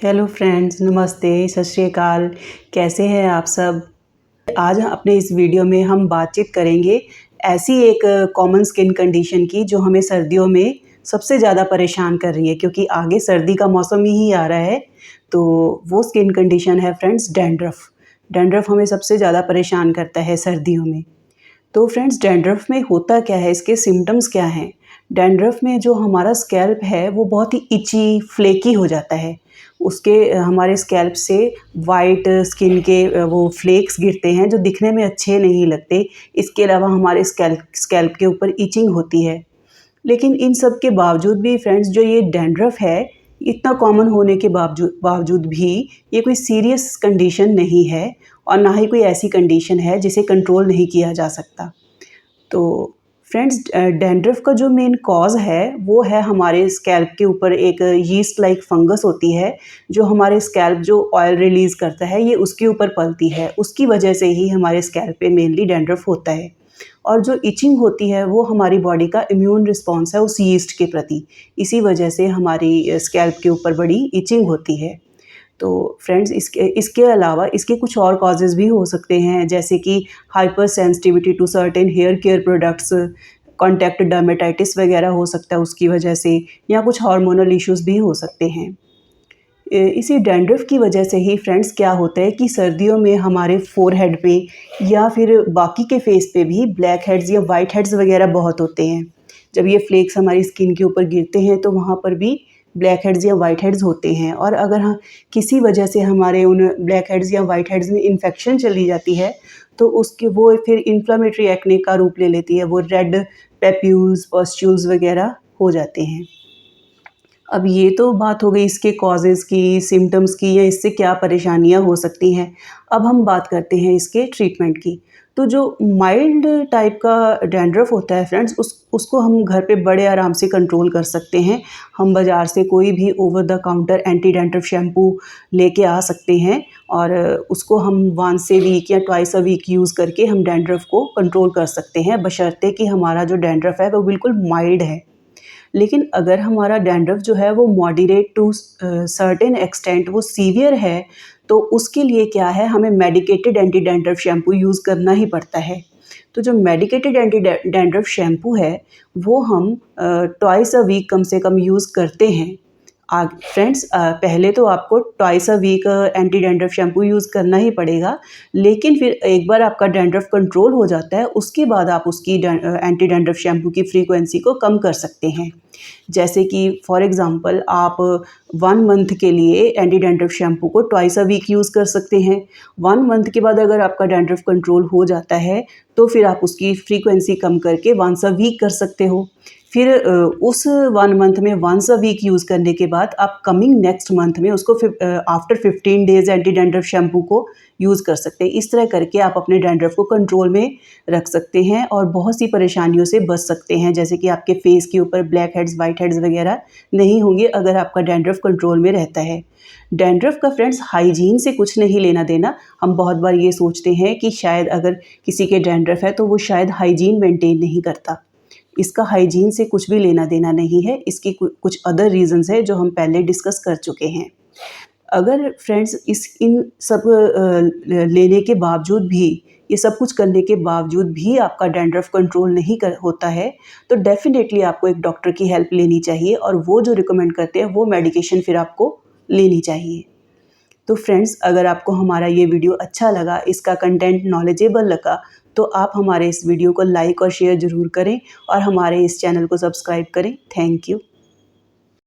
Hello friends, नमस्ते, सत श्री अकाल। कैसे हैं आप सब। आज अपने इस वीडियो में हम बातचीत करेंगे ऐसी एक कॉमन स्किन कंडीशन की जो हमें सर्दियों में सबसे ज़्यादा परेशान कर रही है, क्योंकि आगे सर्दी का मौसम ही आ रहा है। तो वो स्किन कंडीशन है फ्रेंड्स डैंड्रफ। डैंड्रफ हमें सबसे ज़्यादा परेशान करता है सर्दियों में। तो फ्रेंड्स डैंड्रफ में होता क्या है, इसके सिम्टम्स क्या हैं। डैंड्रफ में जो हमारा स्कैल्प है वो बहुत ही इची फ्लेकी हो जाता है। उसके हमारे स्कैल्प से वाइट स्किन के वो फ्लेक्स गिरते हैं जो दिखने में अच्छे नहीं लगते। इसके अलावा हमारे स्कैल्प के ऊपर इचिंग होती है। लेकिन इन सब के बावजूद भी फ्रेंड्स जो ये डैंड्रफ है, इतना कॉमन होने के बावजूद भी ये कोई सीरियस कंडीशन नहीं है और ना ही कोई ऐसी कंडीशन है जिसे कंट्रोल नहीं किया जा सकता। तो फ्रेंड्स डैंड्रफ का जो मेन कॉज है वो है हमारे स्कैल्प के ऊपर एक यीस्ट लाइक फंगस होती है, जो हमारे स्कैल्प जो ऑयल रिलीज़ करता है ये उसके ऊपर पलती है। उसकी वजह से ही हमारे स्कैल्प पे मेनली डैंड्रफ होता है। और जो इचिंग होती है वो हमारी बॉडी का इम्यून रिस्पॉन्स है उस यीस्ट के प्रति। इसी वजह से हमारी स्कैल्प के ऊपर बड़ी इचिंग होती है। तो फ्रेंड्स इसके अलावा इसके कुछ और कॉजेज़ भी हो सकते हैं, जैसे कि hypersensitivity to certain hair care products, contact dermatitis वगैरह हो सकता है उसकी वजह से, या कुछ हार्मोनल इश्यूज़ भी हो सकते हैं। इसी डैंड्रफ की वजह से ही फ्रेंड्स क्या होता है कि सर्दियों में हमारे फोरहेड पे या फिर बाकी के फेस पे भी ब्लैक हेड्स या वाइट हेड्स वगैरह बहुत होते हैं। जब ये फ्लेक्स हमारी स्किन के ऊपर गिरते हैं तो वहाँ पर भी ब्लैक हेड्स या वाइट हेड्स होते हैं। और अगर हम किसी वजह से हमारे उन ब्लैक हेड्स या वाइट हेड्स में इन्फेक्शन चली जाती है तो उसके वो फिर इन्फ्लामेटरी एक्ने का रूप ले लेती है। वो रेड पेप्यूल्स, पस्ट्यूल्स वगैरह हो जाते हैं। अब ये तो बात हो गई इसके कॉजेज़ की, सिम्पटम्स की, या इससे क्या परेशानियाँ हो सकती हैं। अब हम बात करते हैं इसके ट्रीटमेंट की। तो जो माइल्ड टाइप का डैंड्रफ होता है फ्रेंड्स, उसको हम घर पे बड़े आराम से कंट्रोल कर सकते हैं। हम बाज़ार से कोई भी over the counter anti dandruff shampoo लेके आ सकते हैं और उसको हम वंस ए वीक या ट्वाइस अ वीक यूज़ करके हम डैंड्रफ को कंट्रोल कर सकते हैं, बशर्ते कि हमारा जो डैंड्रफ है वो बिल्कुल माइल्ड है। लेकिन अगर हमारा डैंड्रफ जो है वो मॉडरेट टू सर्टेन एक्सटेंट वो सीवियर है, तो उसके लिए क्या है, हमें medicated anti dandruff shampoo use करना ही पड़ता है। तो जो मेडिकेटेड एंटी डैंड्रफ शैम्पू है वो हम ट्वाइस अ वीक कम से कम यूज़ करते हैं। फ्रेंड्स पहले तो आपको twice a week anti dandruff shampoo use करना ही पड़ेगा, लेकिन फिर एक बार आपका डैंड्रफ कंट्रोल हो जाता है उसके बाद आप उसकी एंटी डैंड्रफ शैम्पू की फ्रीक्वेंसी को कम कर सकते हैं। जैसे कि फॉर एग्ज़ाम्पल आप 1 मंथ के लिए एंटी डैंड्रफ शैम्पू को ट्वाइस अ वीक यूज़ कर सकते हैं। 1 मंथ के बाद अगर आपका डैंड्रफ कंट्रोल हो जाता है तो फिर आप उसकी फ्रीक्वेंसी कम करके वंस अ वीक कर सकते हो। फिर उस 1 मंथ में वंस अ वीक यूज़ करने के बाद आप कमिंग नेक्स्ट मंथ में उसको after 15 days anti dandruff shampoo को यूज़ कर सकते हैं। इस तरह करके आप अपने डैंड्रफ को कंट्रोल में रख सकते हैं और बहुत सी परेशानियों से बच सकते हैं, जैसे कि आपके फेस के ऊपर ब्लैक हेड्स, वाइट हेड्स वगैरह नहीं होंगे अगर आपका डैंड्रफ कंट्रोल में रहता है। डैंड्रफ का फ्रेंड्स हाइजीन से कुछ नहीं लेना देना। हम बहुत बार ये सोचते हैं कि शायद अगर किसी के डैंड्रफ है तो वो शायद हाइजीन मेंटेन नहीं करता। इसका हाइजीन से कुछ भी लेना देना नहीं है। इसकी कुछ अदर रीज़न्स है जो हम पहले डिस्कस कर चुके हैं। अगर फ्रेंड्स इन सब लेने के बावजूद भी, ये सब कुछ करने के बावजूद भी आपका डैंड्रफ कंट्रोल नहीं होता है, तो डेफिनेटली आपको एक डॉक्टर की हेल्प लेनी चाहिए और वो जो रिकमेंड करते हैं वो मेडिकेशन फिर आपको लेनी चाहिए। तो फ्रेंड्स अगर आपको हमारा ये वीडियो अच्छा लगा, इसका कंटेंट नॉलेजेबल लगा, तो आप हमारे इस वीडियो को लाइक और शेयर ज़रूर करें और हमारे इस चैनल को सब्सक्राइब करें। Thank you.